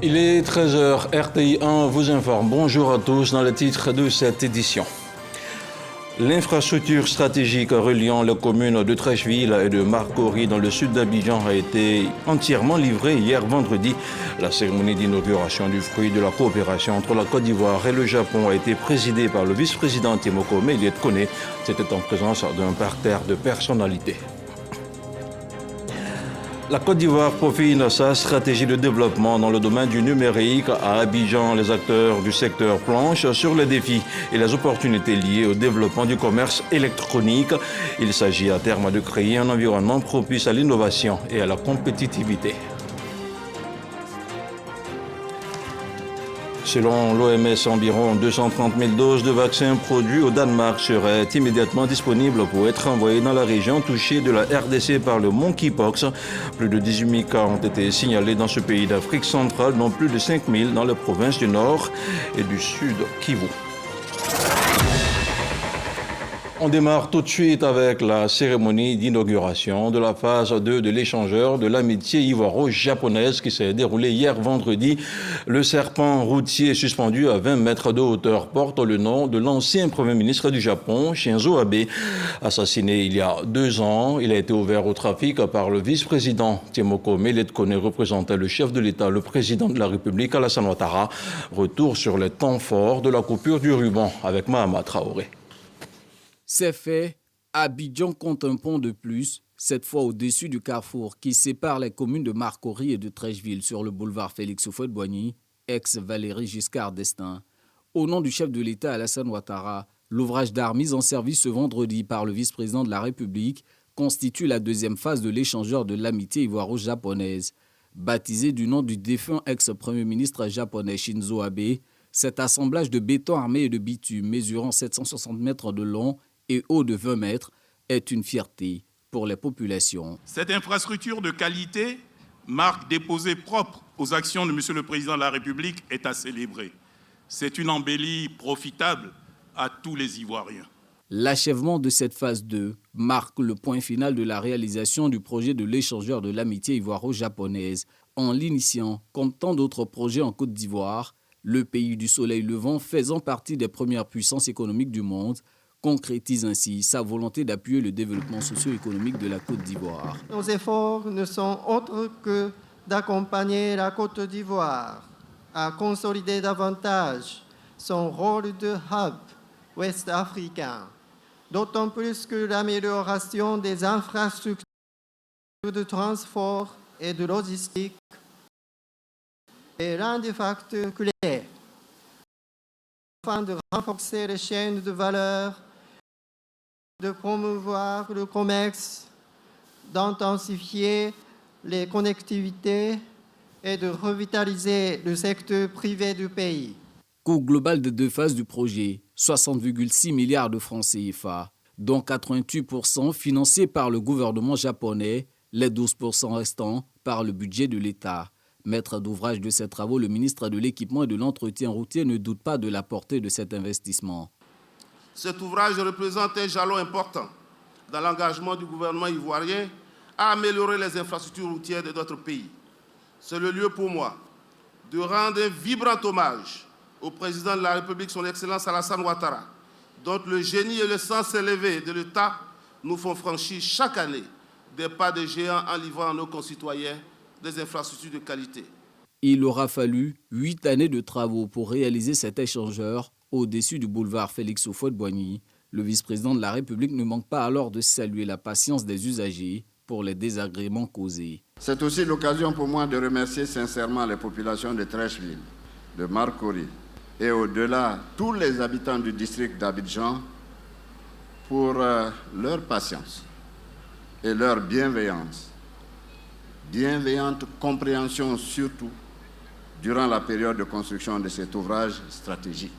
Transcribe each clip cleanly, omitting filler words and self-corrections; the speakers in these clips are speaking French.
Il est 13 h, RTI 1 vous informe. Bonjour à tous dans le titre de cette édition. L'infrastructure stratégique reliant les communes de Treichville et de Marcory dans le sud d'Abidjan a été entièrement livrée hier vendredi. La cérémonie d'inauguration du fruit de la coopération entre la Côte d'Ivoire et le Japon a été présidée par le vice-président Temoko Meliet Kone. C'était en présence d'un parterre de personnalités. La Côte d'Ivoire profile sa stratégie de développement dans le domaine du numérique. À Abidjan, les acteurs du secteur planchent sur les défis et les opportunités liées au développement du commerce électronique. Il s'agit à terme de créer un environnement propice à l'innovation et à la compétitivité. Selon l'OMS, environ 230 000 doses de vaccins produits au Danemark seraient immédiatement disponibles pour être envoyées dans la région touchée de la RDC par le monkeypox. Plus de 18 000 cas ont été signalés dans ce pays d'Afrique centrale, dont plus de 5 000 dans les provinces du Nord et du Sud Kivu. On démarre tout de suite avec la cérémonie d'inauguration de la phase 2 de l'échangeur de l'amitié ivoiro-japonaise qui s'est déroulée hier vendredi. Le serpent routier suspendu à 20 mètres de hauteur porte le nom de l'ancien Premier ministre du Japon, Shinzo Abe. Assassiné il y a 2 ans, il a été ouvert au trafic par le vice-président Temoko Meliet Kone, représentait le chef de l'État, le président de la République, Alassane Ouattara. Retour sur les temps forts de la coupure du ruban avec Mahama Traoré. C'est fait, Abidjan compte un pont de plus, cette fois au-dessus du carrefour qui sépare les communes de Marcory et de Treichville sur le boulevard Félix Houphouët-Boigny, ex-Valéry Giscard d'Estaing. Au nom du chef de l'État Alassane Ouattara, l'ouvrage d'art mis en service ce vendredi par le vice-président de la République constitue la deuxième phase de l'échangeur de l'amitié ivoiro-japonaise. Baptisé du nom du défunt ex-premier ministre japonais Shinzo Abe, cet assemblage de béton armé et de bitume mesurant 760 mètres de long et haut de 20 mètres est une fierté pour les populations. Cette infrastructure de qualité, marque déposée propre aux actions de M. le Président de la République, est à célébrer. C'est une embellie profitable à tous les Ivoiriens. L'achèvement de cette phase 2 marque le point final de la réalisation du projet de l'échangeur de l'amitié ivoiro-japonaise. En l'initiant, comme tant d'autres projets en Côte d'Ivoire, le pays du soleil levant, faisant partie des premières puissances économiques du monde, concrétise ainsi sa volonté d'appuyer le développement socio-économique de la Côte d'Ivoire. Nos efforts ne sont autres que d'accompagner la Côte d'Ivoire à consolider davantage son rôle de hub ouest-africain, d'autant plus que l'amélioration des infrastructures de transport et de logistique est l'un des facteurs clés afin de renforcer les chaînes de valeur, de promouvoir le commerce, d'intensifier les connectivités et de revitaliser le secteur privé du pays. Coût global des 2 phases du projet, 60,6 milliards de francs CFA, dont 88% financés par le gouvernement japonais, les 12% restants par le budget de l'État. Maître d'ouvrage de ces travaux, le ministre de l'Équipement et de l'Entretien routier ne doute pas de la portée de cet investissement. Cet ouvrage représente un jalon important dans l'engagement du gouvernement ivoirien à améliorer les infrastructures routières de notre pays. C'est le lieu pour moi de rendre un vibrant hommage au président de la République, son Excellence Alassane Ouattara, dont le génie et le sens élevé de l'État nous font franchir chaque année des pas de géants en livrant à nos concitoyens des infrastructures de qualité. Il aura fallu 8 années de travaux pour réaliser cet échangeur au-dessus du boulevard Félix Houphouët-Boigny. Le vice-président de la République ne manque pas alors de saluer la patience des usagers pour les désagréments causés. C'est aussi l'occasion pour moi de remercier sincèrement les populations de Treichville, de Marcory et au-delà tous les habitants du district d'Abidjan pour leur patience et leur bienveillance. Bienveillante compréhension surtout durant la période de construction de cet ouvrage stratégique.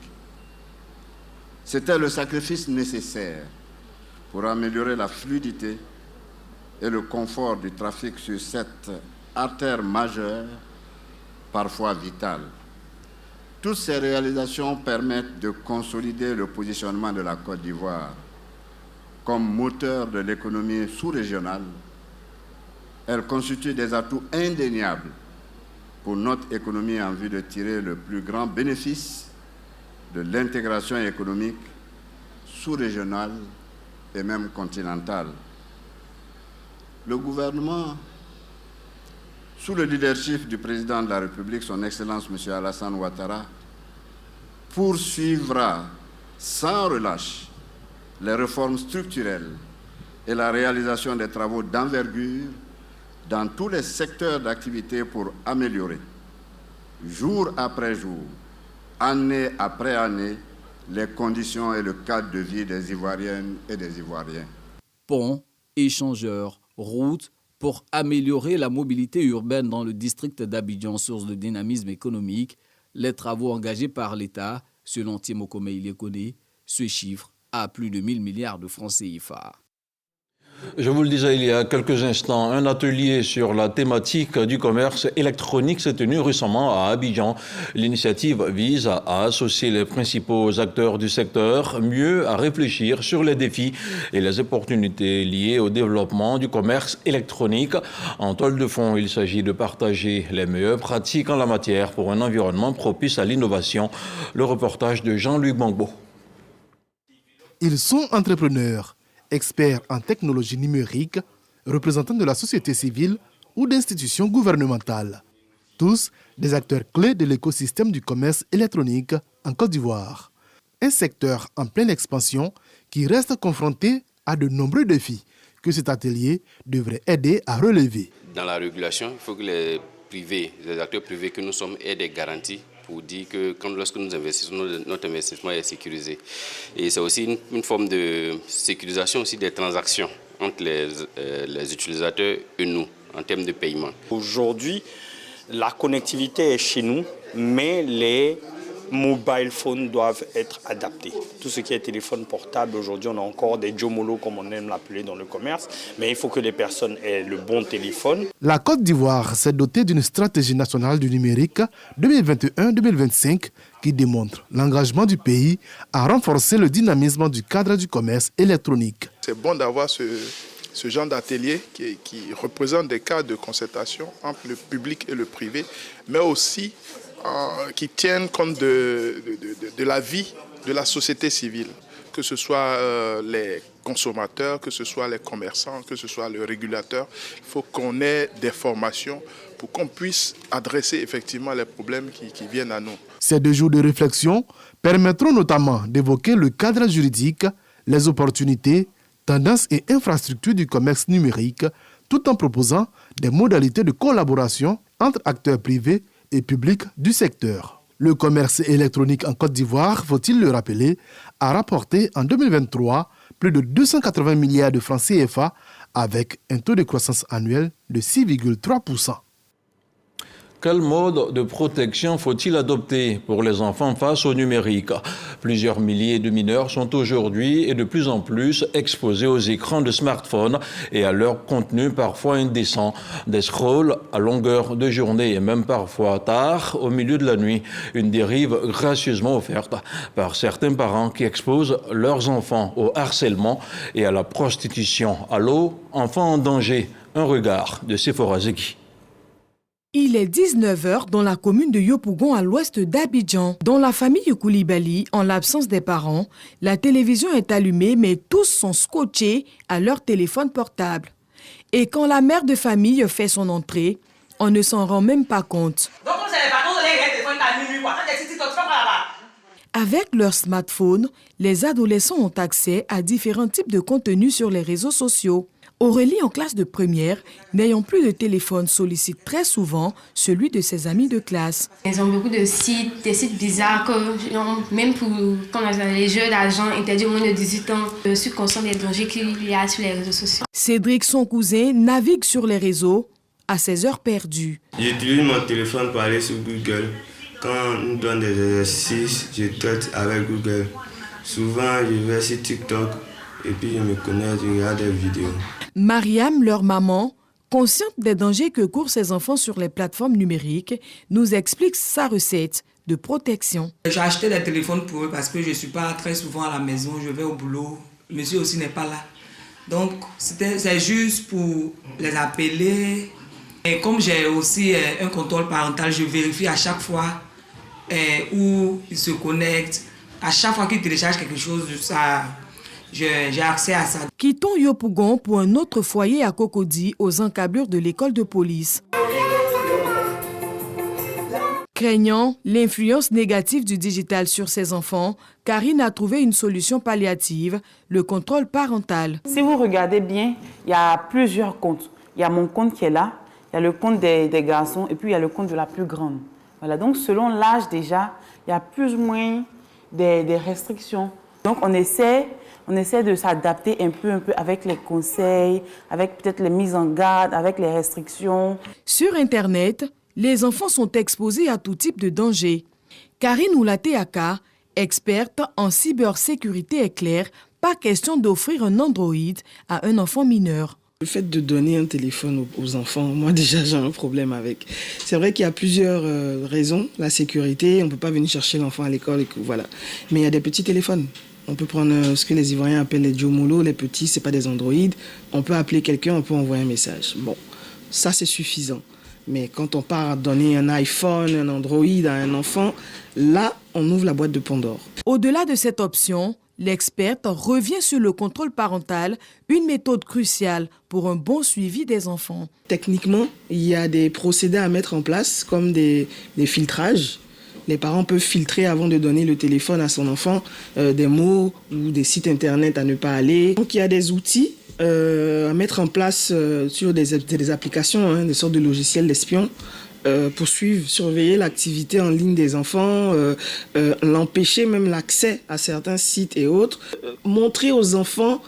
C'était le sacrifice nécessaire pour améliorer la fluidité et le confort du trafic sur cette artère majeure, parfois vitale. Toutes ces réalisations permettent de consolider le positionnement de la Côte d'Ivoire comme moteur de l'économie sous-régionale. Elles constituent des atouts indéniables pour notre économie en vue de tirer le plus grand bénéfice de l'intégration économique sous-régionale et même continentale. Le gouvernement, sous le leadership du président de la République, son Excellence M. Alassane Ouattara, poursuivra sans relâche les réformes structurelles et la réalisation des travaux d'envergure dans tous les secteurs d'activité pour améliorer, jour après jour, année après année, les conditions et le cadre de vie des Ivoiriennes et des Ivoiriens. Ponts, échangeurs, routes, pour améliorer la mobilité urbaine dans le district d'Abidjan, source de dynamisme économique, les travaux engagés par l'État, selon Timoko Meilekone, se chiffrent à plus de 1000 milliards de francs CFA. Je vous le disais il y a quelques instants, un atelier sur la thématique du commerce électronique s'est tenu récemment à Abidjan. L'initiative vise à associer les principaux acteurs du secteur, mieux à réfléchir sur les défis et les opportunités liées au développement du commerce électronique. En toile de fond, il s'agit de partager les meilleures pratiques en la matière pour un environnement propice à l'innovation. Le reportage de Jean-Luc Bangbo. Ils sont entrepreneurs, experts en technologie numérique, représentants de la société civile ou d'institutions gouvernementales. Tous des acteurs clés de l'écosystème du commerce électronique en Côte d'Ivoire. Un secteur en pleine expansion qui reste confronté à de nombreux défis que cet atelier devrait aider à relever. Dans la régulation, il faut que les acteurs privés que nous sommes aient des garanties pour dire que lorsque nous investissons, notre investissement est sécurisé. Et c'est aussi une forme de sécurisation aussi des transactions entre les utilisateurs et nous, en termes de paiement. Aujourd'hui, la connectivité est chez nous, mais les mobile phones doivent être adaptés. Tout ce qui est téléphone portable, aujourd'hui, on a encore des Jomolo, comme on aime l'appeler dans le commerce, mais il faut que les personnes aient le bon téléphone. La Côte d'Ivoire s'est dotée d'une stratégie nationale du numérique 2021-2025 qui démontre l'engagement du pays à renforcer le dynamisme du cadre du commerce électronique. C'est bon d'avoir ce genre d'atelier qui représente des cadres de concertation entre le public et le privé, mais aussi qui tiennent compte de la vie de la société civile, que ce soit les consommateurs, que ce soit les commerçants, que ce soit le régulateur. Il faut qu'on ait des formations pour qu'on puisse adresser effectivement les problèmes qui viennent à nous. Ces 2 jours de réflexion permettront notamment d'évoquer le cadre juridique, les opportunités, tendances et infrastructures du commerce numérique, tout en proposant des modalités de collaboration entre acteurs privés et publics du secteur. Le commerce électronique en Côte d'Ivoire, faut-il le rappeler, a rapporté en 2023 plus de 280 milliards de francs CFA avec un taux de croissance annuel de 6,3%. Quel mode de protection faut-il adopter pour les enfants face au numérique? Plusieurs milliers de mineurs sont aujourd'hui et de plus en plus exposés aux écrans de smartphones et à leur contenu parfois indécent. Des scrolls à longueur de journée et même parfois tard au milieu de la nuit. Une dérive gracieusement offerte par certains parents qui exposent leurs enfants au harcèlement et à la prostitution. Allô, enfants en danger. Un regard de Sephora Zeki. Il est 19h dans la commune de Yopougon à l'ouest d'Abidjan. Dans la famille Koulibaly, en l'absence des parents, la télévision est allumée mais tous sont scotchés à leur téléphone portable. Et quand la mère de famille fait son entrée, on ne s'en rend même pas compte. Avec leur smartphone, les adolescents ont accès à différents types de contenus sur les réseaux sociaux. Aurélie, en classe de première, n'ayant plus de téléphone, sollicite très souvent celui de ses amis de classe. Ils ont beaucoup de sites, des sites bizarres, même pour les jeux d'argent interdits au moins de 18 ans. Je suis conscient des dangers qu'il y a sur les réseaux sociaux. Cédric, son cousin, navigue sur les réseaux à ses heures perdues. J'utilise mon téléphone pour aller sur Google. Quand on nous donne des exercices, je traite avec Google. Souvent, je vais sur TikTok et puis je me connecte, je regarde des vidéos. Mariam, leur maman, consciente des dangers que courent ses enfants sur les plateformes numériques, nous explique sa recette de protection. J'ai acheté des téléphones pour eux parce que je ne suis pas très souvent à la maison, je vais au boulot, monsieur aussi n'est pas là. Donc c'est juste pour les appeler Et comme j'ai aussi un contrôle parental, je vérifie à chaque fois où il se connecte. À chaque fois qu'il télécharge quelque chose, ça, j'ai accès à ça. Quittons Yopougon pour un autre foyer à Cocody, aux encablures de l'école de police. Craignant l'influence négative du digital sur ses enfants, Karine a trouvé une solution palliative, le contrôle parental. Si vous regardez bien, il y a plusieurs comptes. Il y a mon compte qui est là, il y a le compte des garçons et puis il y a le compte de la plus grande. Voilà, donc selon l'âge déjà, il y a plus ou moins des restrictions. Donc on essaie de s'adapter un peu avec les conseils, avec peut-être les mises en garde, avec les restrictions. Sur Internet, les enfants sont exposés à tout type de dangers. Karine Oulateaka, experte en cybersécurité, est claire, pas question d'offrir un Android à un enfant mineur. Le fait de donner un téléphone aux enfants, moi déjà j'ai un problème avec. C'est vrai qu'il y a plusieurs raisons. La sécurité, on ne peut pas venir chercher l'enfant à l'école, voilà. Mais il y a des petits téléphones. On peut prendre ce que les Ivoiriens appellent les Jomolo, les petits, ce n'est pas des Android. On peut appeler quelqu'un, on peut envoyer un message. Bon, ça c'est suffisant. Mais quand on part à donner un iPhone, un Android à un enfant, là, on ouvre la boîte de Pandore. Au-delà de cette option, l'experte revient sur le contrôle parental, une méthode cruciale pour un bon suivi des enfants. Techniquement, il y a des procédés à mettre en place, comme des filtrages. Les parents peuvent filtrer avant de donner le téléphone à son enfant, des mots ou des sites internet à ne pas aller. Donc il y a des outils à mettre en place sur des applications, des sortes de logiciels d'espions, pour suivre, surveiller l'activité en ligne des enfants, l'empêcher même l'accès à certains sites et autres. Montrer aux enfants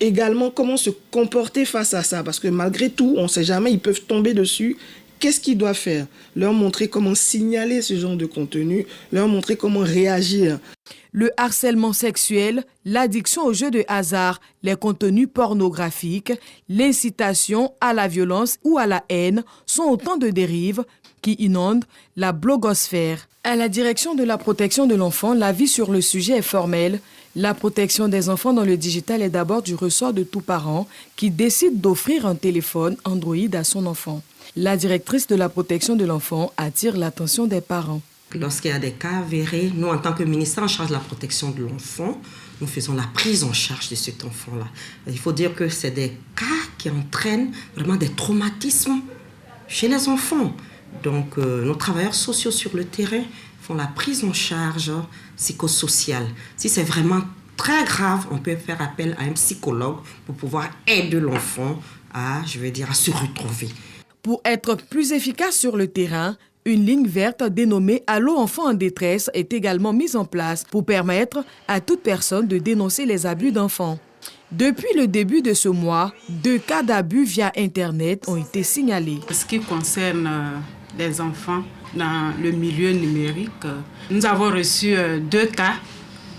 également comment se comporter face à ça, parce que malgré tout, on ne sait jamais, ils peuvent tomber dessus. Qu'est-ce qu'ils doivent faire? Leur montrer comment signaler ce genre de contenu, leur montrer comment réagir. Le harcèlement sexuel, l'addiction aux jeux de hasard, les contenus pornographiques, l'incitation à la violence ou à la haine sont autant de dérives qui inondent la blogosphère. À la direction de la protection de l'enfant, l'avis sur le sujet est formel. La protection des enfants dans le digital est d'abord du ressort de tout parent qui décide d'offrir un téléphone Android à son enfant. La directrice de la protection de l'enfant attire l'attention des parents. Lorsqu'il y a des cas avérés, nous, en tant que ministère en charge de la protection de l'enfant, nous faisons la prise en charge de cet enfant-là. Il faut dire que c'est des cas qui entraînent vraiment des traumatismes chez les enfants. Donc, nos travailleurs sociaux sur le terrain font la prise en charge psychosociale. Si c'est vraiment très grave, on peut faire appel à un psychologue pour pouvoir aider l'enfant à se retrouver. Pour être plus efficace sur le terrain, une ligne verte dénommée Allo Enfants en détresse est également mise en place pour permettre à toute personne de dénoncer les abus d'enfants. Depuis le début de ce mois, 2 cas d'abus via Internet ont été signalés. Ce qui concerne les enfants dans le milieu numérique, nous avons reçu 2 cas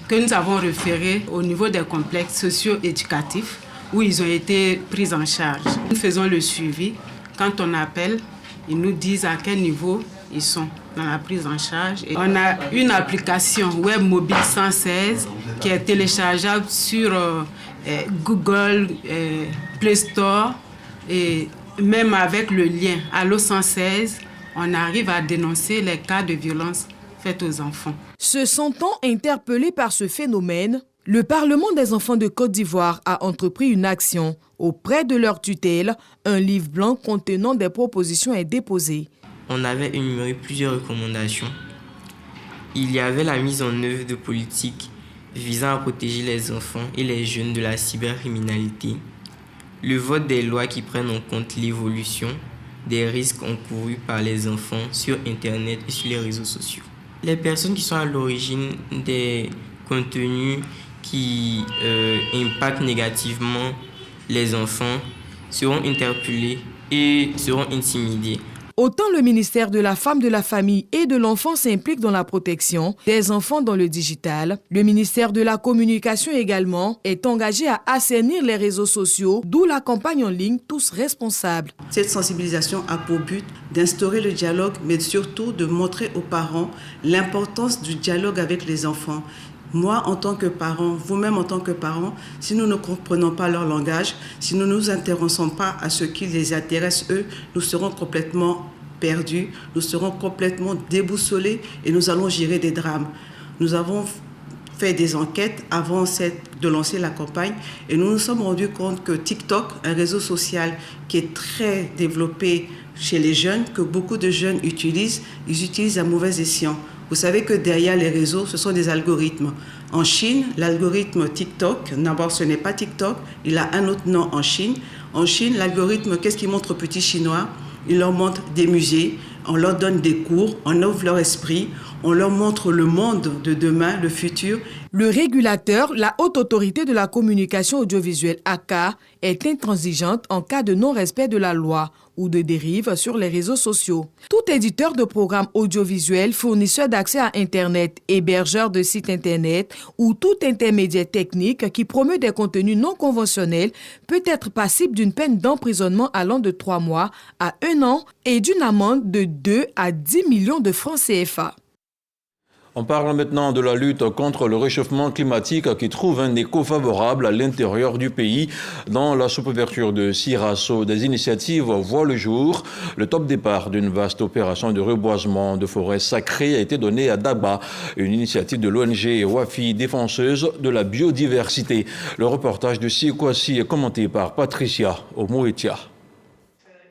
que nous avons référés au niveau des complexes socio-éducatifs où ils ont été pris en charge. Nous faisons le suivi. Quand on appelle, ils nous disent à quel niveau ils sont dans la prise en charge. Et on a une application web mobile 116 qui est téléchargeable sur Google Play Store et même avec le lien Allo 116, on arrive à dénoncer les cas de violence faites aux enfants. Se sentant interpellé par ce phénomène, le Parlement des enfants de Côte d'Ivoire a entrepris une action. Auprès de leur tutelle, un livre blanc contenant des propositions est déposé. On avait énuméré plusieurs recommandations. Il y avait la mise en œuvre de politiques visant à protéger les enfants et les jeunes de la cybercriminalité, le vote des lois qui prennent en compte l'évolution des risques encourus par les enfants sur Internet et sur les réseaux sociaux. Les personnes qui sont à l'origine des contenus qui impactent négativement les enfants seront interpellés et seront intimidés. Autant le ministère de la Femme, de la Famille et de l'Enfant s'implique dans la protection des enfants dans le digital, le ministère de la Communication également est engagé à assainir les réseaux sociaux, d'où la campagne en ligne Tous Responsables. Cette sensibilisation a pour but d'instaurer le dialogue, mais surtout de montrer aux parents l'importance du dialogue avec les enfants, moi en tant que parent, vous-même en tant que parent, si nous ne comprenons pas leur langage, si nous ne nous intéressons pas à ce qui les intéresse eux, nous serons complètement perdus, nous serons complètement déboussolés et nous allons gérer des drames. Nous avons fait des enquêtes avant de lancer la campagne et nous nous sommes rendus compte que TikTok, un réseau social qui est très développé chez les jeunes, que beaucoup de jeunes utilisent, ils utilisent à mauvais escient. Vous savez que derrière les réseaux, ce sont des algorithmes. En Chine, l'algorithme TikTok, d'abord ce n'est pas TikTok, il a un autre nom en Chine. En Chine, l'algorithme, qu'est-ce qu'il montre aux petits Chinois? Il leur montre des musées, on leur donne des cours, on ouvre leur esprit, on leur montre le monde de demain, le futur. Le régulateur, la Haute Autorité de la Communication Audiovisuelle ACA, est intransigeante en cas de non-respect de la loi ou de dérive sur les réseaux sociaux. Tout éditeur de programmes audiovisuels, fournisseur d'accès à Internet, hébergeur de sites Internet ou tout intermédiaire technique qui promeut des contenus non conventionnels peut être passible d'une peine d'emprisonnement allant de 3 mois à 1 an et d'une amende de 2 à 10 millions de francs CFA. On parle maintenant de la lutte contre le réchauffement climatique qui trouve un écho favorable à l'intérieur du pays. Dans la sous-préfecture de Sirasso, des initiatives voient le jour. Le top départ d'une vaste opération de reboisement de forêts sacrées a été donné à Daba, une initiative de l'ONG Wafi, défenseuse de la biodiversité. Le reportage de Sikwasi est commenté par Patricia Omoetia.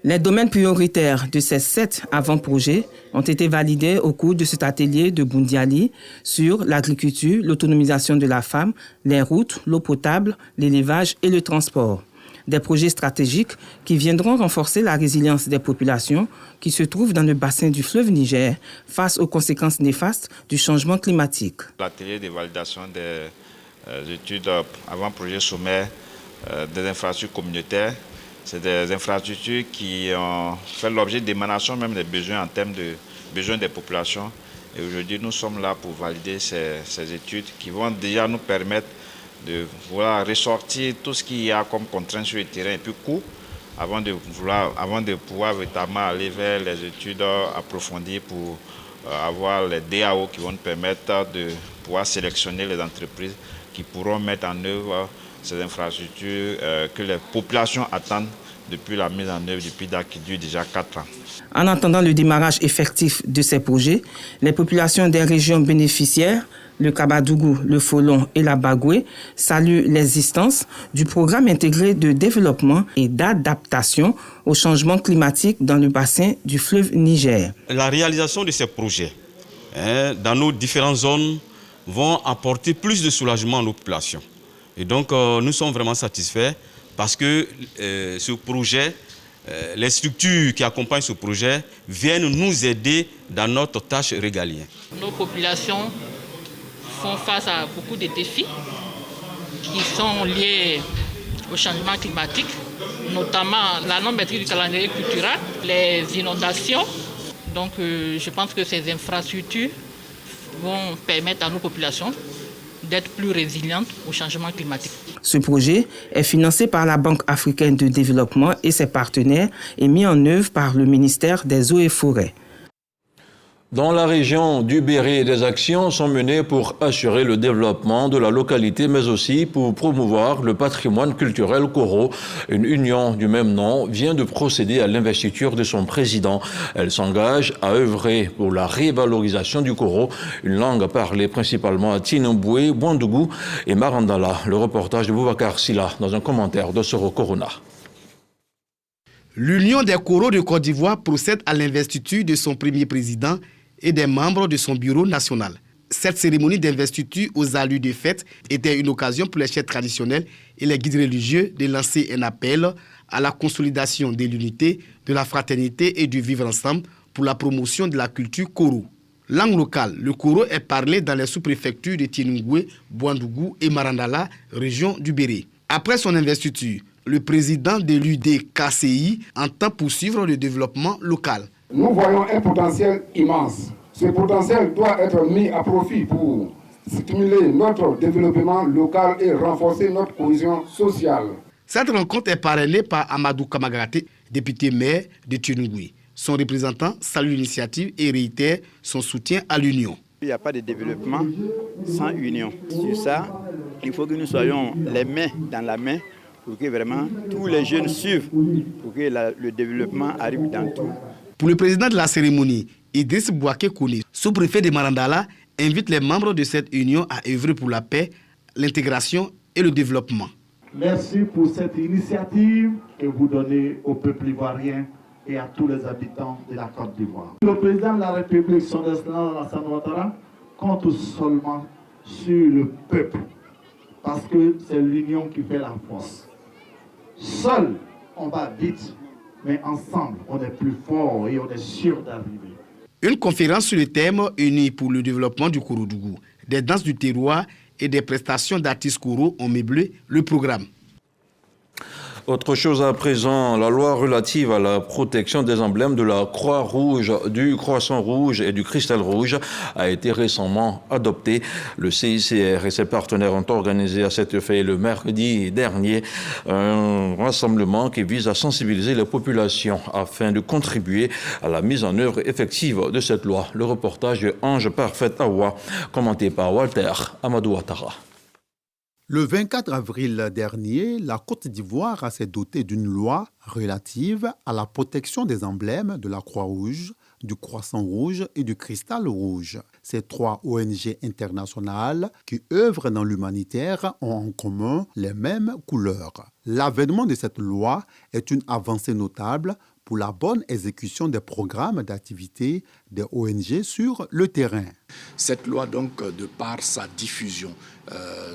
Les domaines prioritaires de ces 7 avant-projets ont été validés au cours de cet atelier de Boundiali sur l'agriculture, l'autonomisation de la femme, les routes, l'eau potable, l'élevage et le transport. Des projets stratégiques qui viendront renforcer la résilience des populations qui se trouvent dans le bassin du fleuve Niger face aux conséquences néfastes du changement climatique. L'atelier de validation des études avant-projet sommet des infrastructures communautaires. C'est des infrastructures qui ont fait l'objet d'émanation même des besoins en termes de besoins des populations. Et aujourd'hui, nous sommes là pour valider ces études qui vont déjà nous permettre de ressortir tout ce qu'il y a comme contraintes sur le terrain et puis coût avant de pouvoir véritablement aller vers les études approfondies pour avoir les DAO qui vont nous permettre de pouvoir sélectionner les entreprises qui pourront mettre en œuvre ces infrastructures que les populations attendent depuis la mise en œuvre du PIDA qui dure déjà 4 ans. En attendant le démarrage effectif de ces projets, les populations des régions bénéficiaires, le Kabadougou, le Folon et la Bagoué, saluent l'existence du programme intégré de développement et d'adaptation au changement climatique dans le bassin du fleuve Niger. La réalisation de ces projets dans nos différentes zones vont apporter plus de soulagement à nos populations. Et donc, nous sommes vraiment satisfaits parce que ce projet, les structures qui accompagnent ce projet viennent nous aider dans notre tâche régalienne. Nos populations font face à beaucoup de défis qui sont liés au changement climatique, notamment la non-maîtrise du calendrier culturel, les inondations. Donc, je pense que ces infrastructures vont permettre à nos populations d'être plus résilientes au changement climatique. Ce projet est financé par la Banque africaine de développement et ses partenaires et mis en œuvre par le ministère des Eaux et Forêts. Dans la région du Béret, des actions sont menées pour assurer le développement de la localité, mais aussi pour promouvoir le patrimoine culturel Koro. Une union du même nom vient de procéder à l'investiture de son président. Elle s'engage à œuvrer pour la révalorisation du Koro, une langue parlée principalement à Tinamboué, Bouandougou et Marandala. Le reportage de Boubacar Silla dans un commentaire d'Osoro Corona. L'Union des Koros de Côte d'Ivoire procède à l'investiture de son premier président et des membres de son bureau national. Cette cérémonie d'investiture aux allures de fête était une occasion pour les chefs traditionnels et les guides religieux de lancer un appel à la consolidation de l'unité, de la fraternité et du vivre ensemble pour la promotion de la culture Koro. Langue locale, le Koro est parlé dans les sous-préfectures de Tinungwe, Bouandougou et Marandala, région du Béret. Après son investiture, le président de l'UDKCI entend poursuivre le développement local. Nous voyons un potentiel immense. Ce potentiel doit être mis à profit pour stimuler notre développement local et renforcer notre cohésion sociale. Cette rencontre est parrainée par Amadou Kamagrate, député maire de Tinungwe. Son représentant salue l'initiative et réitère son soutien à l'Union. Il n'y a pas de développement sans union. Sur ça, il faut que nous soyons les mains dans la main pour que vraiment tous les jeunes suivent, pour que le développement arrive dans tout. Pour le président de la cérémonie, Idriss Bouaké Koulé, sous-préfet de Marandala, invite les membres de cette union à œuvrer pour la paix, l'intégration et le développement. Merci pour cette initiative que vous donnez au peuple ivoirien et à tous les habitants de la Côte d'Ivoire. Le président de la République, son excellence Alassane Ouattara, compte seulement sur le peuple, parce que c'est l'union qui fait la force. Seul, on va vite, mais ensemble, on est plus fort et on est sûr d'arriver. Une conférence sur le thème Unis pour le développement du Kouroudougou, des danses du terroir et des prestations d'artistes kourou ont meublé le programme. Autre chose à présent, la loi relative à la protection des emblèmes de la Croix-Rouge, du Croissant Rouge et du Cristal Rouge a été récemment adoptée. Le CICR et ses partenaires ont organisé à cet effet le mercredi dernier un rassemblement qui vise à sensibiliser les populations afin de contribuer à la mise en œuvre effective de cette loi. Le reportage de Ange Parfait Awa, commenté par Walter Amadou Ouattara. Le 24 avril dernier, la Côte d'Ivoire s'est dotée d'une loi relative à la protection des emblèmes de la Croix-Rouge, du Croissant Rouge et du Cristal Rouge. Ces 3 ONG internationales qui œuvrent dans l'humanitaire ont en commun les mêmes couleurs. L'avènement de cette loi est une avancée notable pour la bonne exécution des programmes d'activité des ONG sur le terrain. Cette loi, donc, de par sa diffusion,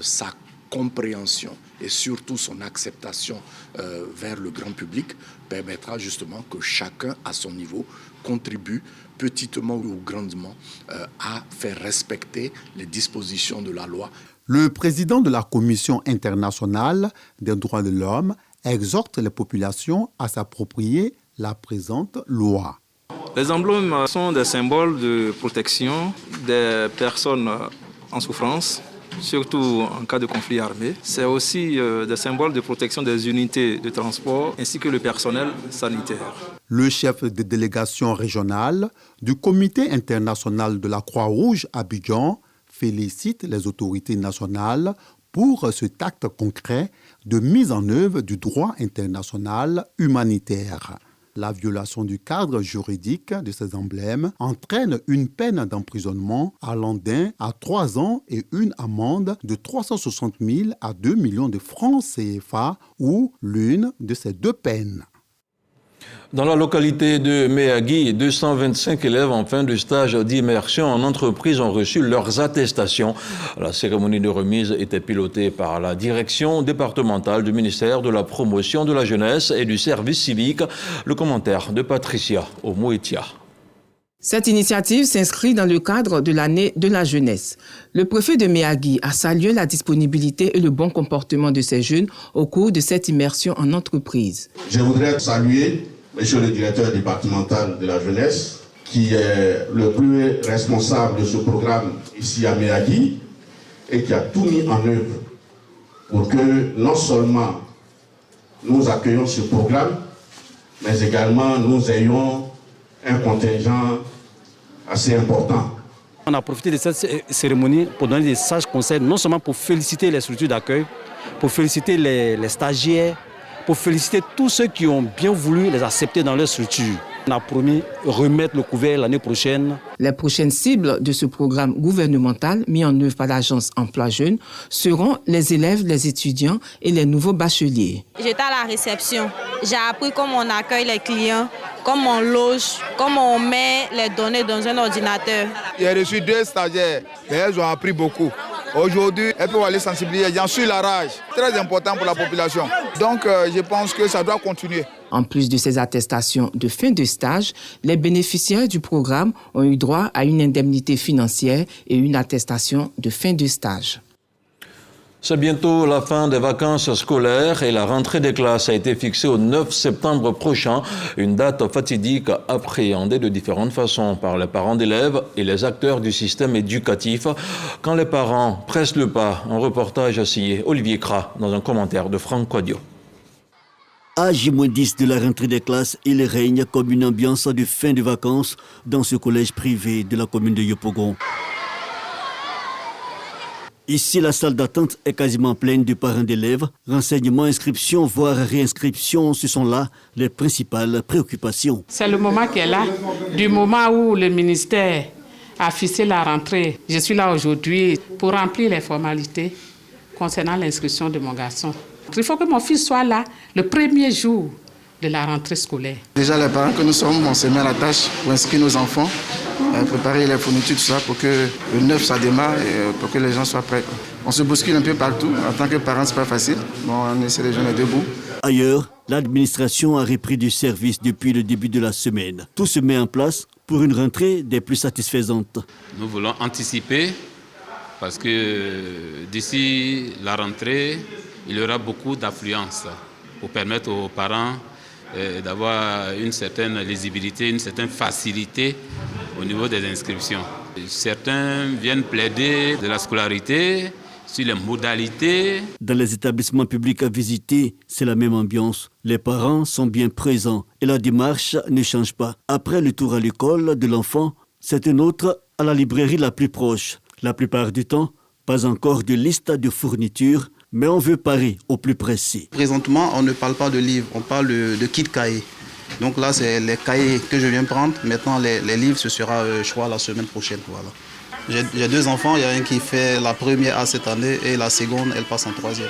sa compréhension et surtout son acceptation vers le grand public permettra justement que chacun à son niveau contribue petitement ou grandement à faire respecter les dispositions de la loi. Le président de la Commission internationale des droits de l'homme exhorte les populations à s'approprier la présente loi. Les emblèmes sont des symboles de protection des personnes en souffrance, surtout en cas de conflit armé. C'est aussi des symboles de protection des unités de transport ainsi que le personnel sanitaire. Le chef de délégation régionale du Comité international de la Croix-Rouge à Abidjan félicite les autorités nationales pour cet acte concret de mise en œuvre du droit international humanitaire. La violation du cadre juridique de ces emblèmes entraîne une peine d'emprisonnement allant d'1 à 3 ans et une amende de 360 000 à 2 millions de francs CFA ou l'une de ces 2 peines. Dans la localité de Méagui, 225 élèves en fin de stage d'immersion en entreprise ont reçu leurs attestations. La cérémonie de remise était pilotée par la direction départementale du ministère de la Promotion de la Jeunesse et du Service civique. Le commentaire de Patricia Omouetia. Cette initiative s'inscrit dans le cadre de l'année de la jeunesse. Le préfet de Méagui a salué la disponibilité et le bon comportement de ces jeunes au cours de cette immersion en entreprise. Je voudrais saluer Monsieur le directeur départemental de la jeunesse, qui est le plus responsable de ce programme ici à Méagui et qui a tout mis en œuvre pour que non seulement nous accueillions ce programme, mais également nous ayons un contingent assez important. On a profité de cette cérémonie pour donner des sages conseils, non seulement pour féliciter les structures d'accueil, pour féliciter les stagiaires, pour féliciter tous ceux qui ont bien voulu les accepter dans leur structure. On a promis de remettre le couvert l'année prochaine. Les prochaines cibles de ce programme gouvernemental mis en œuvre par l'agence Emploi Jeunes seront les élèves, les étudiants et les nouveaux bacheliers. J'étais à la réception. J'ai appris comment on accueille les clients, comment on loge, comment on met les données dans un ordinateur. J'ai reçu 2 stagiaires, mais elles ont appris beaucoup. Aujourd'hui, elles peuvent aller sensibiliser. J'en suis la rage. Très important pour la population. Donc, je pense que ça doit continuer. En plus de ces attestations de fin de stage, les bénéficiaires du programme ont eu droit à une indemnité financière et une attestation de fin de stage. C'est bientôt la fin des vacances scolaires et la rentrée des classes a été fixée au 9 septembre prochain, une date fatidique appréhendée de différentes façons par les parents d'élèves et les acteurs du système éducatif. Quand les parents pressent le pas, un reportage signé Olivier Kra dans un commentaire de Franck Quadio. À J-10 de la rentrée des classes, il règne comme une ambiance de fin de vacances dans ce collège privé de la commune de Yopougon. Ici, la salle d'attente est quasiment pleine de parents d'élèves. Renseignements, inscriptions, voire réinscriptions, ce sont là les principales préoccupations. C'est le moment qui est là. Du moment où le ministère a fixé la rentrée, je suis là aujourd'hui pour remplir les formalités concernant l'inscription de mon garçon. Il faut que mon fils soit là le premier jour de la rentrée scolaire. Déjà, les parents que nous sommes, on se met à la tâche pour inscrire nos enfants, préparer les fournitures, tout ça, pour que le 9, ça démarre et pour que les gens soient prêts. On se bouscule un peu partout. En tant que parents, c'est pas facile. Bon, on essaie de joindre debout. Ailleurs, l'administration a repris du service depuis le début de la semaine. Tout se met en place pour une rentrée des plus satisfaisantes. Nous voulons anticiper parce que d'ici la rentrée, il y aura beaucoup d'affluence pour permettre aux parents d'avoir une certaine lisibilité, une certaine facilité au niveau des inscriptions. Certains viennent plaider de la scolarité, sur les modalités. Dans les établissements publics à visiter, c'est la même ambiance. Les parents sont bien présents et la démarche ne change pas. Après le tour à l'école de l'enfant, c'est un autre à la librairie la plus proche. La plupart du temps, pas encore de liste de fournitures, mais on veut parer au plus précis. Présentement, on ne parle pas de livres, on parle de kit cahiers. Donc là, c'est les cahiers que je viens prendre. Maintenant, les livres, ce sera, je crois, la semaine prochaine. Voilà. J'ai 2 enfants, il y a un qui fait la première A cette année et la seconde, elle passe en 3e.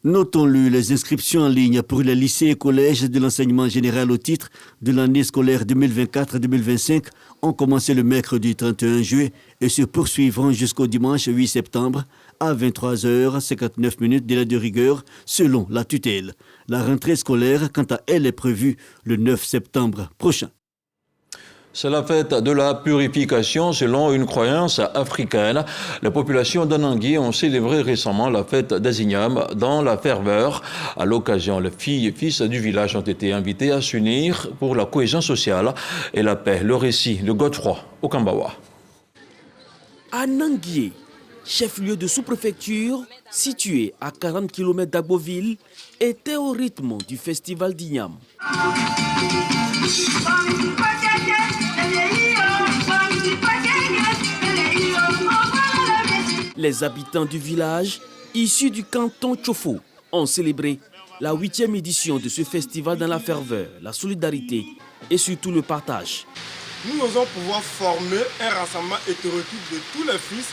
Notons-le, les inscriptions en ligne pour les lycées et collèges de l'enseignement général au titre de l'année scolaire 2024-2025 ont commencé le mercredi 31 juillet et se poursuivront jusqu'au dimanche 8 septembre à 23h59 délai de rigueur selon la tutelle. La rentrée scolaire, quant à elle, est prévue le 9 septembre prochain. C'est la fête de la purification selon une croyance africaine. Les populations d'Anangui ont célébré récemment la fête des Ignames dans la ferveur. À l'occasion, les filles et fils du village ont été invités à s'unir pour la cohésion sociale et la paix. Le récit de Godefroy Okambawa. Anangui, chef-lieu de sous-préfecture, situé à 40 km d'Agboville, était au rythme du festival d'Ignam. Les habitants du village, issus du canton Tchofo, ont célébré la 8e édition de ce festival dans la ferveur, la solidarité et surtout le partage. Nous osons pouvoir former un rassemblement hétéroclite de tous les fils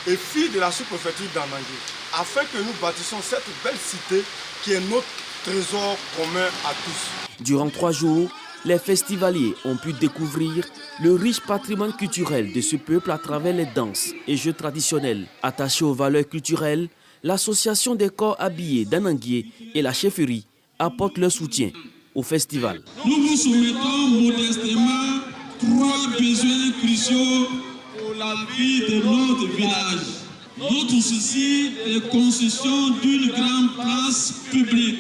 et filles de la sous-préfecture d'Anangui, afin que nous bâtissions cette belle cité qui est notre trésor commun à tous. Durant 3 jours, les festivaliers ont pu découvrir le riche patrimoine culturel de ce peuple à travers les danses et jeux traditionnels. Attachés aux valeurs culturelles, l'association des corps habillés d'Anangui et la chefferie apportent leur soutien au festival. Nous vous soumettons modestement 3 besoins cruciaux pour la vie de notre village. Notre souci est la construction d'une grande place publique,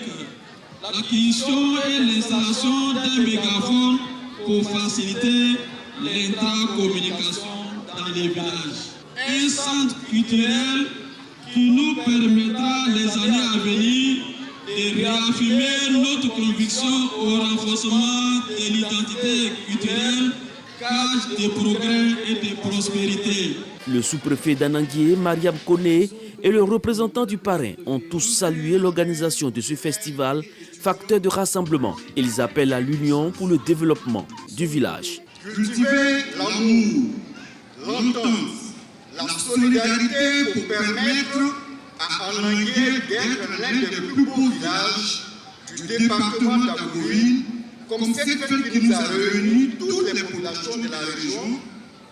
l'acquisition et l'installation d'un mégaphone pour faciliter l'intracommunication dans les villages. Un centre culturel qui nous permettra les années à venir de réaffirmer notre conviction au renforcement de l'identité culturelle, gage de progrès et de prospérité. Le sous-préfet d'Anangui, Mariam Kone, et le représentant du parrain ont tous salué l'organisation de ce festival, facteur de rassemblement. Ils appellent à l'union pour le développement du village. Cultiver l'amour, l'entente, la solidarité pour permettre à Anangui d'être l'un des plus beaux villages du département d'Agouville, comme cette fête qui nous a réunis toutes les populations de la région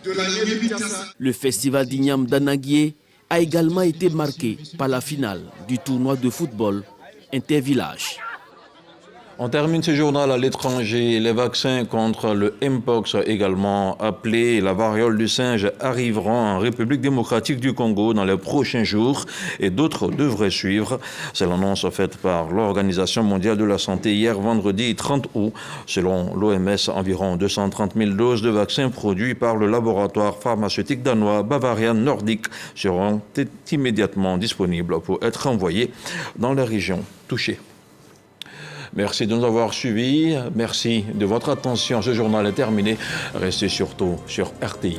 de la Yébitiassa. Le festival d'Ignam d'Anangui a également été marqué par la finale du tournoi de football intervillage. On termine ce journal à l'étranger. Les vaccins contre le Mpox, également appelé la variole du singe, arriveront en République démocratique du Congo dans les prochains jours et d'autres devraient suivre. C'est l'annonce faite par l'Organisation mondiale de la santé hier vendredi 30 août. Selon l'OMS, environ 230 000 doses de vaccins produits par le laboratoire pharmaceutique danois Bavarian Nordic seront immédiatement disponibles pour être envoyés dans les régions touchées. Merci de nous avoir suivis. Merci de votre attention. Ce journal est terminé. Restez surtout sur RTI1.